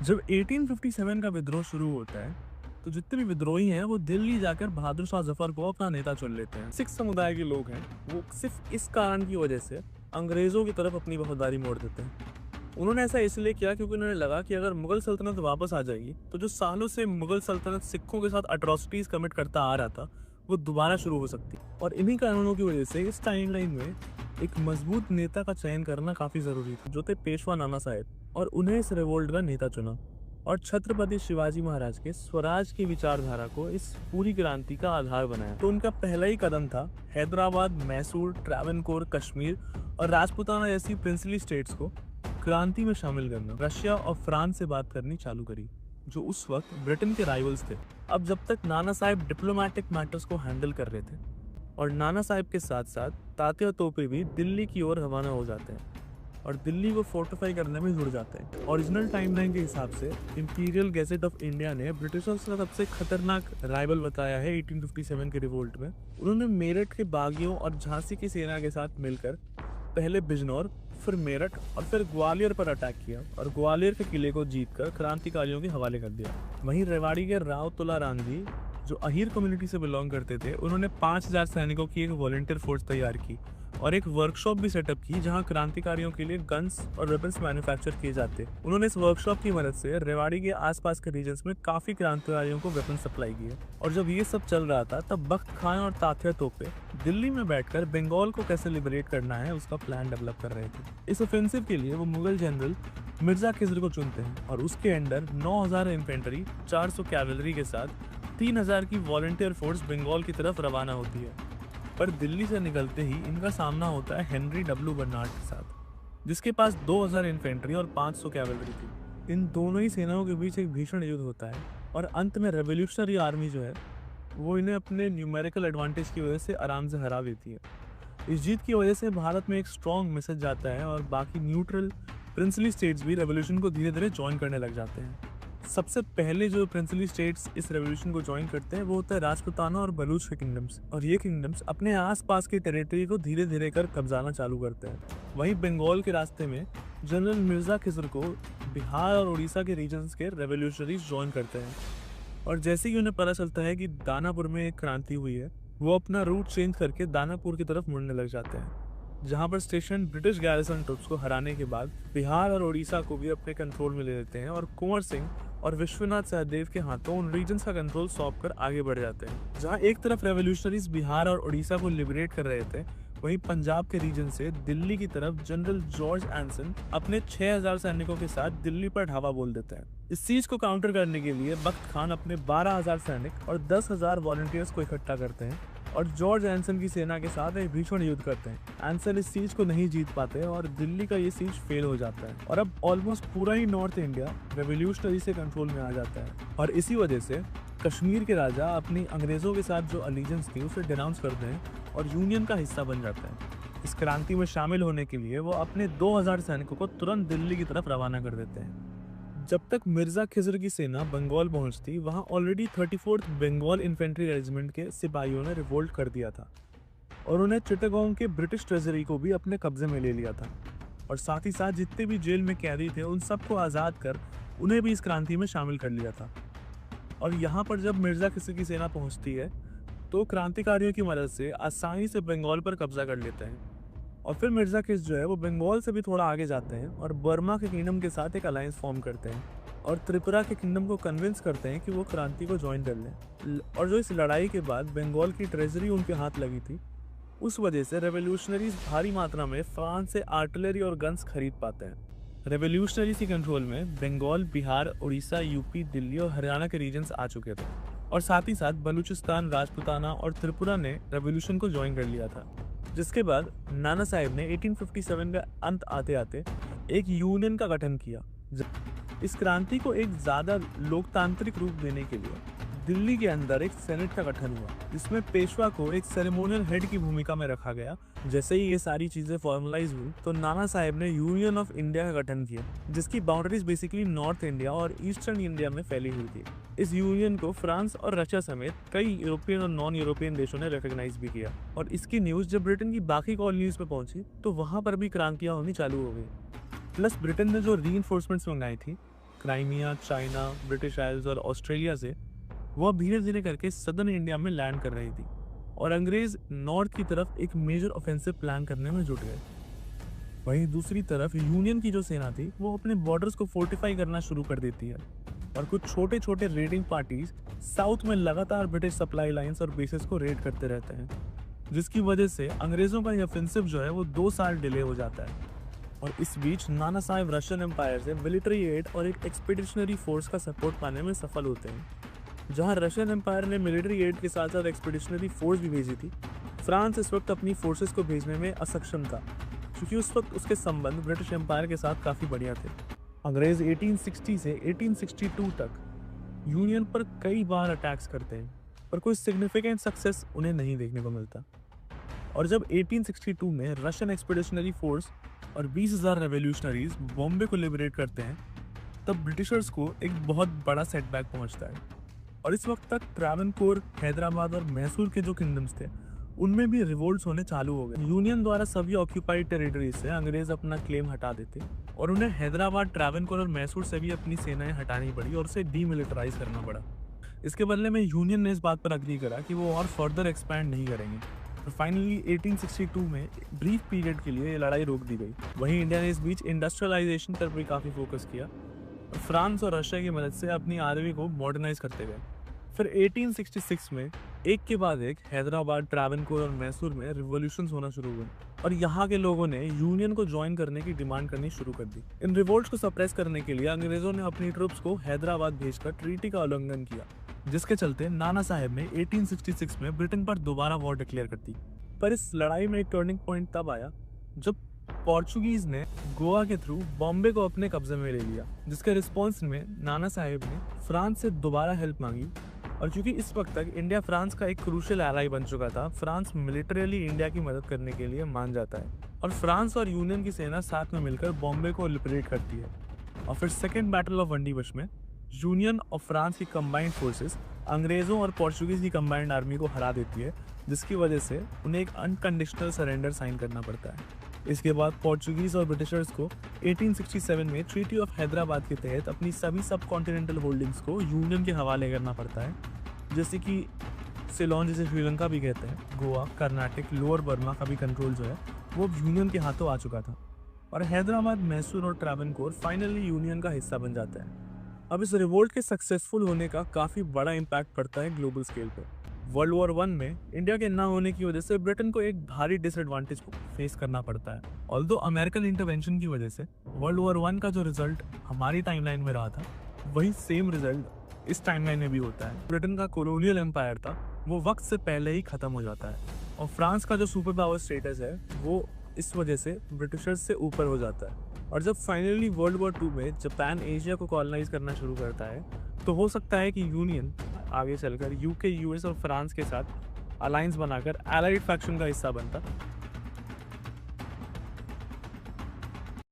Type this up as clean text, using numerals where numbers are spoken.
जब 1857 का विद्रोह शुरू होता है, तो जितने भी विद्रोही हैं वो दिल्ली जाकर बहादुर शाह जफर को अपना नेता चुन लेते हैं। सिख समुदाय के लोग हैं, वो सिर्फ इस कारण की वजह से अंग्रेजों की तरफ अपनी वफादारी मोड़ देते हैं। उन्होंने ऐसा इसलिए किया क्योंकि उन्हें लगा कि अगर मुगल सल्तनत वापस आ जाएगी तो जो सालों से मुगल सल्तनत सिखों के साथ अट्रॉसिटीज कमिट करता आ रहा था वो दोबारा शुरू हो सकती। और इन्हीं कारणों की वजह से इस टाइमलाइन में एक मजबूत नेता का चयन करना काफी जरूरी था, जो थे पेशवा नाना साहेब। और उन्हें इस रिवोल्ट का नेता चुना और छत्रपति शिवाजी महाराज के स्वराज की विचारधारा को इस पूरी क्रांति का आधार बनाया। तो उनका पहला ही कदम था हैदराबाद, मैसूर, ट्रावनकोर, कश्मीर और राजपूताना जैसी प्रिंसली स्टेट्स को क्रांति में शामिल करना। रशिया और फ्रांस से बात करनी चालू करी, जो उस वक्त ब्रिटेन के राइवल्स थे। अब जब तक नाना साहेब डिप्लोमेटिक मैटर्स को हैंडल कर रहे थे और नाना साहेब के साथ साथ तात्या तोपे भी दिल्ली की ओर रवाना हो जाते हैं और दिल्ली को फोर्टिफाई करने में जुड़ जाते हैं। ओरिजिनल टाइमलाइन के हिसाब से इंपीरियल गैजेट ऑफ इंडिया ने ब्रिटिशर्स का सबसे खतरनाक राइवल बताया है 1857 के रिवोल्ट में। उन्होंने मेरठ के बागियों और झांसी की सेना के साथ मिलकर पहले बिजनौर, फिर मेरठ और फिर ग्वालियर पर अटैक किया और ग्वालियर के किले को जीतकर क्रांतिकारियों के हवाले कर दिया। वहीं रेवाड़ी के राव तुलाराम जी, जो अहीर कम्युनिटी से बिलोंग करते थे, उन्होंने 5000 सैनिकों की एक वॉलंटियर फोर्स तैयार की और एक वर्कशॉप भी सेटअप की जहां क्रांतिकारियों के लिए गन्स और वेपन्स मैन्युफैक्चर किए जाते। उन्होंने इस वर्कशॉप की मदद से रेवाड़ी के आसपास के रीजन्स में काफी क्रांतिकारियों को वेपन सप्लाई किए। और जब ये सब चल रहा था तब बख्त खान और तात्या तोपे दिल्ली में बैठकर बंगाल को कैसे लिबरेट करना है उसका प्लान डेवलप कर रहे थे। इस ऑफेंसिव के लिए वो मुगल जनरल मिर्जा खिजर को चुनते हैं और उसके अंडर 9000 इन्फेंट्री, 400 कैवलरी के साथ 3000 की वॉलंटियर फोर्स बंगाल की तरफ रवाना होती है। पर दिल्ली से निकलते ही इनका सामना होता है हेनरी डब्ल्यू बर्नार्ड के साथ, जिसके पास 2000 इन्फेंट्री और 500 कैवलरी थी। इन दोनों ही सेनाओं के बीच एक भीषण युद्ध होता है और अंत में रेवोल्यूशनरी आर्मी जो है वो इन्हें अपने न्यूमेरिकल एडवांटेज की वजह से आराम से हरा देती है। इस जीत की वजह से भारत में एक स्ट्रॉन्ग मैसेज जाता है और बाकी न्यूट्रल प्रिंसली स्टेट्स भी रेवोल्यूशन को धीरे धीरे ज्वाइन करने लग जाते हैं। सबसे पहले जो प्रिंसली स्टेट्स इस रेवोल्यूशन को ज्वाइन करते हैं वो होता है राजपूताना और बलूच के किंगडम्स, और ये किंगडम्स अपने आसपास की टेरिटरी को धीरे धीरे कर कब्जाना चालू करते हैं। वहीं बंगाल के रास्ते में जनरल मिर्जा खिजर को बिहार और उड़ीसा के रीजन्स के रेवोल्यूशनरीज ज्वाइन करते हैं और जैसे ही उन्हें पता चलता है कि दानापुर में एक क्रांति हुई है, वो अपना रूट चेंज करके दानापुर की तरफ मुड़ने लग जाते हैं, जहां पर स्टेशन ब्रिटिश गैरिसन ट्रुप्स को हराने के बाद बिहार और उड़ीसा को भी अपने कंट्रोल में ले लेते हैं और कुंवर सिंह और विश्वनाथ सहदेव के हाथों उन रीजन्स का कंट्रोल सौंप कर आगे बढ़ जाते हैं। जहां एक तरफ रेवोल्यूशनरीज बिहार और उड़ीसा को लिबरेट कर रहे थे, वहीं पंजाब के रीजन से दिल्ली की तरफ जनरल जॉर्ज एंसन अपने 6000 सैनिकों के साथ दिल्ली पर ढाबा बोल देते हैं। इस सीज को काउंटर करने के लिए बख्त खान अपने 12000 सैनिक और 10,000 वॉलंटियर्स को इकट्ठा करते हैं और जॉर्ज एंसन की सेना के साथ एक भीषण युद्ध करते हैं। एंसन इस सीज को नहीं जीत पाते और दिल्ली का ये सीज फेल हो जाता है और अब ऑलमोस्ट पूरा ही नॉर्थ इंडिया रेवोल्यूशनरी से कंट्रोल में आ जाता है। और इसी वजह से कश्मीर के राजा अपनी अंग्रेजों के साथ जो अलीजेंस थी उसे डिनाउंस करते हैं और यूनियन का हिस्सा बन जाता है। इस क्रांति में शामिल होने के लिए वो अपने 2000 सैनिकों को तुरंत दिल्ली की तरफ रवाना कर देते हैं। जब तक मिर्जा खिजर की सेना बंगाल पहुंचती, वहां already 34th Bengal infantry regiment के सिपाहियों ने रिवोल्ट कर दिया था और उन्हें चिटागोंग के ब्रिटिश ट्रेजरी को भी अपने कब्जे में ले लिया था और साथ ही साथ जितने भी जेल में कैदी थे उन सबको आज़ाद कर उन्हें भी इस क्रांति में शामिल कर लिया था। और यहाँ पर जब मिर्जा खिजर की सेना पहुँचती है तो क्रांतिकारियों की मदद से आसानी से बंगाल पर कब्जा कर लेते हैं और फिर मिर्जा खिज जो है वो बंगाल से भी थोड़ा आगे जाते हैं और बर्मा के किंगडम के साथ एक अलायंस फॉर्म करते हैं और त्रिपुरा के किंगडम को कन्विंस करते हैं कि वो क्रांति को ज्वाइन कर लें। और जो इस लड़ाई के बाद बंगाल की ट्रेजरी उनके हाथ लगी थी, उस वजह से रेवोल्यूशनरीज भारी मात्रा में फ्रांस से आर्टिलरी और गन्स खरीद पाते हैं। रेवोल्यूशनरीज के कंट्रोल में बंगाल, बिहार, उड़ीसा, यूपी, दिल्ली और हरियाणा के रीजन्स आ चुके थे और साथ ही साथ बलूचिस्तान, राजपूताना और त्रिपुरा ने रेवोल्यूशन को ज्वाइन कर लिया था। जिसके बाद नाना साहेब ने 1857 का अंत आते आते एक यूनियन का गठन किया। इस क्रांति को एक ज्यादा लोकतांत्रिक रूप देने के लिए दिल्ली के अंदर एक सेनेट का गठन हुआ, जिसमें पेशवा को एक सेरेमोनियल हेड की भूमिका में रखा गया। जैसे ही ये सारी चीजें फॉर्मलाइज हुई तो नाना साहेब ने यूनियन ऑफ इंडिया का गठन किया, जिसकी बाउंड्रीज बेसिकली नॉर्थ इंडिया और ईस्टर्न इंडिया में फैली हुई थी। इस यूनियन को फ्रांस और रशिया समेत कई यूरोपियन और नॉन यूरोपियन देशों ने रिकॉग्नाइज भी किया और इसकी न्यूज जब ब्रिटेन की बाकी कॉलोनीज पे पहुंची तो वहां पर भी क्रांतियां होनी चालू हो गई। प्लस ब्रिटेन ने जो रीइंफोर्समेंट्स मंगाई थी क्राइमिया, चाइना, ब्रिटिश आइल्स और ऑस्ट्रेलिया से, वो अब धीरे धीरे करके सदर्न इंडिया में लैंड कर रही थी और अंग्रेज नॉर्थ की तरफ एक मेजर ऑफेंसिव प्लान करने में जुट गए। वहीं दूसरी तरफ यूनियन की जो सेना थी वो अपने बॉर्डर्स को फोर्टिफाई करना शुरू कर देती है और कुछ छोटे छोटे रेडिंग पार्टीज साउथ में लगातार ब्रिटिश सप्लाई लाइंस और बेसेस को रेड करते रहते हैं, जिसकी वजह से अंग्रेजों का ये ऑफेंसिव जो है वो 2 साल डिले हो जाता है। और इस बीच नाना साहेब रशियन एम्पायर से मिलिट्री एड और एक एक्सपीडिशनरी फोर्स का सपोर्ट पाने में सफल होते हैं। जहां रशियन एम्पायर ने मिलिट्री एड के साथ साथ एक्सपीडिशनरी फोर्स भी भेजी थी, फ्रांस इस वक्त अपनी फोर्सेस को भेजने में असक्षम था, क्योंकि उस वक्त उसके संबंध ब्रिटिश एम्पायर के साथ काफ़ी बढ़िया थे। अंग्रेज 1860 से 1862 तक यूनियन पर कई बार अटैक्स करते हैं, पर कोई सिग्निफिकेंट सक्सेस उन्हें नहीं देखने को मिलता। और जब 1862 में रशियन एक्सपीडिशनरी फोर्स और 20,000 रेवोल्यूशनरीज बॉम्बे को लिबरेट करते हैं, तब ब्रिटिशर्स को एक बहुत बड़ा सेटबैक पहुंचता है। और इस वक्त तक ट्रावनकोर, हैदराबाद और मैसूर के जो किंगडम्स थे उनमें भी रिवोल्ट्स होने चालू हो गए। यूनियन द्वारा सभी ऑक्यूपाइड टेरिटरीज से अंग्रेज अपना क्लेम हटा देते और उन्हें हैदराबाद, ट्रावनकोर और मैसूर से भी अपनी सेनाएं हटानी पड़ी और उसे डीमिलिटराइज करना पड़ा। इसके बदले में यूनियन ने इस बात पर अग्री करा कि वो और फर्दर एक्सपैंड नहीं करेंगे। तो फाइनली 1862 में ब्रीफ पीरियड के लिए ये लड़ाई रोक दी गई। वहीं इंडिया ने इस बीच इंडस्ट्रियलाइजेशन पर भी काफ़ी फोकस किया और फ्रांस और रशिया की मदद से अपनी आर्मी को मॉडर्नाइज करते गए। फिर 1866 में एक के बाद एक हैदराबाद, ट्रावनकोर और मैसूर में रिवॉल्यूशंस होना शुरू हुए और यहाँ के लोगों ने यूनियन को ज्वाइन करने की डिमांड करनी शुरू कर दी। इन रिवोल्ट्स को सप्रेस करने के लिए अंग्रेजों ने अपनी ट्रुप्स को हैदराबाद भेजकर ट्रीटी का उल्लंघन किया, जिसके चलते नाना साहेब ने 1866 में ब्रिटेन पर दोबारा वॉर डिक्लेयर कर दी। पर इस लड़ाई में एक टर्निंग पॉइंट तब आया जब पोर्चुगीज ने गोवा के थ्रू बॉम्बे को अपने कब्जे में ले लिया, जिसके रिस्पॉन्स में नाना साहेब ने फ्रांस से दोबारा हेल्प मांगी। और क्योंकि इस वक्त तक इंडिया फ्रांस का एक क्रूशियल एलाई बन चुका था, फ्रांस मिलिटरीली इंडिया की मदद करने के लिए मान जाता है और फ्रांस और यूनियन की सेना साथ में मिलकर बॉम्बे को लिबरेट करती है। और फिर सेकेंड बैटल ऑफ वंडीबश में यूनियन और फ्रांस की कंबाइंड फोर्सेस अंग्रेजों और पोर्चुगीज की कंबाइंड आर्मी को हरा देती है, जिसकी वजह से उन्हें एक अनकंडीशनल सरेंडर साइन करना पड़ता है। इसके बाद पोर्चुगीज और ब्रिटिशर्स को 1867 में ट्रीटी ऑफ हैदराबाद के तहत अपनी सभी सब कॉन्टिनेंटल होल्डिंग्स को यूनियन के हवाले करना पड़ता है, जैसे कि सिलोन, जिसे श्रीलंका भी कहते हैं, गोवा, कर्नाटक, लोअर बर्मा का भी कंट्रोल जो है वो यूनियन के हाथों आ चुका था और हैदराबाद, मैसूर और ट्रावनकोर फाइनली यूनियन का हिस्सा बन जाता है। अब इस रिवोल्ट के सक्सेसफुल होने का काफ़ी बड़ा इम्पैक्ट पड़ता है ग्लोबल स्केल पर। वर्ल्ड वॉर 1 में इंडिया के ना होने की वजह से ब्रिटेन को एक भारी डिसएडवांटेज को फेस करना पड़ता है। ऑल्दो अमेरिकन इंटरवेंशन की वजह से वर्ल्ड वॉर 1 का जो रिजल्ट हमारी टाइमलाइन में रहा था, वही सेम रिजल्ट इस टाइमलाइन में भी होता है। ब्रिटेन का कोलोनियल एम्पायर था वो वक्त से पहले ही खत्म हो जाता है और फ्रांस का जो सुपर पावर स्टेटस है वो इस वजह से ब्रिटिशर्स से ऊपर हो जाता है। और जब फाइनली वर्ल्ड वॉर 2 में जापान एशिया को कॉलोनाइज करना शुरू करता है, तो हो सकता है कि यूनियन आगे चलकर यूके, यूएस और फ्रांस के साथ अलायंस बनाकर एलाइड फैक्शन का हिस्सा बनता